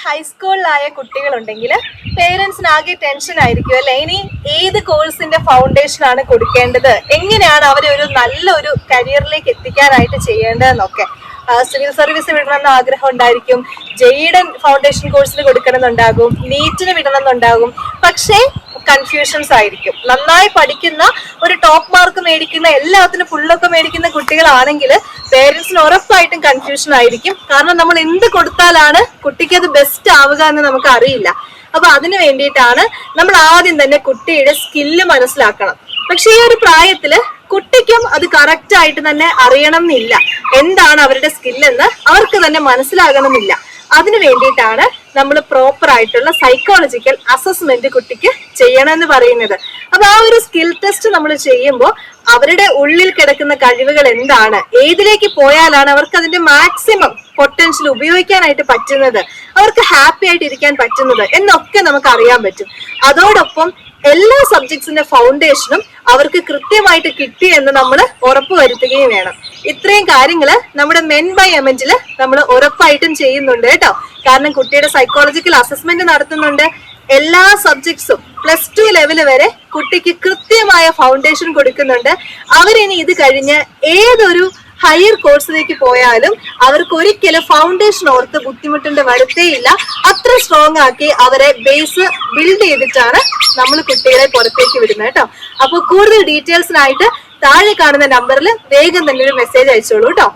ഹൈസ്കൂളിലായ കുട്ടികളുണ്ടെങ്കിൽ പേരൻസിന് ആകെ ടെൻഷൻ ആയിരിക്കും അല്ലെ. ഇനി ഏത് കോഴ്സിന്റെ ഫൗണ്ടേഷൻ ആണ് കൊടുക്കേണ്ടത്, എങ്ങനെയാണ് അവരെ ഒരു നല്ലൊരു കരിയറിലേക്ക് എത്തിക്കാനായിട്ട് ചെയ്യേണ്ടതെന്നൊക്കെ. സിവിൽ സർവീസ് വിടണമെന്ന് ആഗ്രഹം ഉണ്ടായിരിക്കും, ജെഇയുടെ ഫൗണ്ടേഷൻ കോഴ്സിന് കൊടുക്കണമെന്നുണ്ടാകും, നീറ്റിന് വിടണമെന്നുണ്ടാകും. പക്ഷേ കൺഫ്യൂഷൻസ് ആയിരിക്കും. നന്നായി പഠിക്കുന്ന ഒരു ടോപ്പ് മാർക്ക് മേടിക്കുന്ന എല്ലാത്തിനും ഫുള്ളൊക്കെ മേടിക്കുന്ന കുട്ടികളാണെങ്കിൽ പേരൻസിന് ഉറപ്പായിട്ടും കൺഫ്യൂഷൻ ആയിരിക്കും. കാരണം നമ്മൾ എന്ത് കൊടുത്താലാണ് കുട്ടിക്ക് അത് ബെസ്റ്റ് ആവുക എന്ന് നമുക്ക് അറിയില്ല. അപ്പൊ അതിന് വേണ്ടിയിട്ടാണ് നമ്മൾ ആദ്യം തന്നെ കുട്ടിയുടെ സ്കില്ല് മനസ്സിലാക്കണം. പക്ഷെ ഈ ഒരു പ്രായത്തില് കുട്ടിക്കും അത് കറക്റ്റ് ആയിട്ട് തന്നെ അറിയണം എന്നില്ല. എന്താണ് അവരുടെ സ്കില്ലെന്ന് അവർക്ക് തന്നെ മനസ്സിലാകണമെന്നില്ല. അതിനു വേണ്ടിയിട്ടാണ് നമ്മൾ പ്രോപ്പർ ആയിട്ടുള്ള സൈക്കോളജിക്കൽ അസസ്മെന്റ് കുട്ടിക്ക് ചെയ്യണമെന്ന് പറയുന്നത്. അപ്പൊ ആ ഒരു സ്കിൽ ടെസ്റ്റ് നമ്മൾ ചെയ്യുമ്പോൾ അവരുടെ ഉള്ളിൽ കിടക്കുന്ന കഴിവുകൾ എന്താണ്, ഏതിലേക്ക് പോയാലാണ് അവർക്ക് അതിന്റെ മാക്സിമം പൊട്ടൻഷ്യൽ ഉപയോഗിക്കാനായിട്ട് പറ്റുന്നത്, അവർക്ക് ഹാപ്പി ആയിട്ട് ഇരിക്കാൻ പറ്റുന്നത് എന്നൊക്കെ നമുക്ക് അറിയാൻ പറ്റും. അതോടൊപ്പം എല്ലാ സബ്ജക്ട്സിന്റെ ഫൗണ്ടേഷനും അവർക്ക് കൃത്യമായിട്ട് കിട്ടി എന്ന് നമ്മൾ ഉറപ്പുവരുത്തുകയും വേണം. ഇത്രയും കാര്യങ്ങള് നമ്മുടെ മെൻ ബൈ എമന്റില് നമ്മൾ ഉറപ്പായിട്ടും ചെയ്യുന്നുണ്ട് കേട്ടോ. കാരണം കുട്ടിയുടെ സൈക്കോളജിക്കൽ അസസ്മെന്റ് നടത്തുന്നുണ്ട്. എല്ലാ സബ്ജക്ട്സും +2 ലെവൽ വരെ കുട്ടിക്ക് കൃത്യമായ ഫൗണ്ടേഷൻ കൊടുക്കുന്നുണ്ട്. അവരിനി ഇത് കഴിഞ്ഞ് ഏതൊരു ഹയർ കോഴ്സിലേക്ക് പോയാലും അവർക്ക് ഒരിക്കലും ഫൗണ്ടേഷൻ ഓർത്ത് ബുദ്ധിമുട്ടേണ്ട വരുത്തേയില്ല. അത്ര സ്ട്രോങ് ആക്കി അവരെ ബേസ് ബിൽഡ് ചെയ്തിട്ടാണ് നമ്മൾ കുട്ടികളെ പുറത്തേക്ക് വിടുന്നത് കേട്ടോ. അപ്പോൾ കൂടുതൽ ഡീറ്റെയിൽസിനായിട്ട് താഴെ കാണുന്ന നമ്പറിൽ വേഗം തന്നെ ഒരു മെസ്സേജ് അയച്ചോളൂ കേട്ടോ.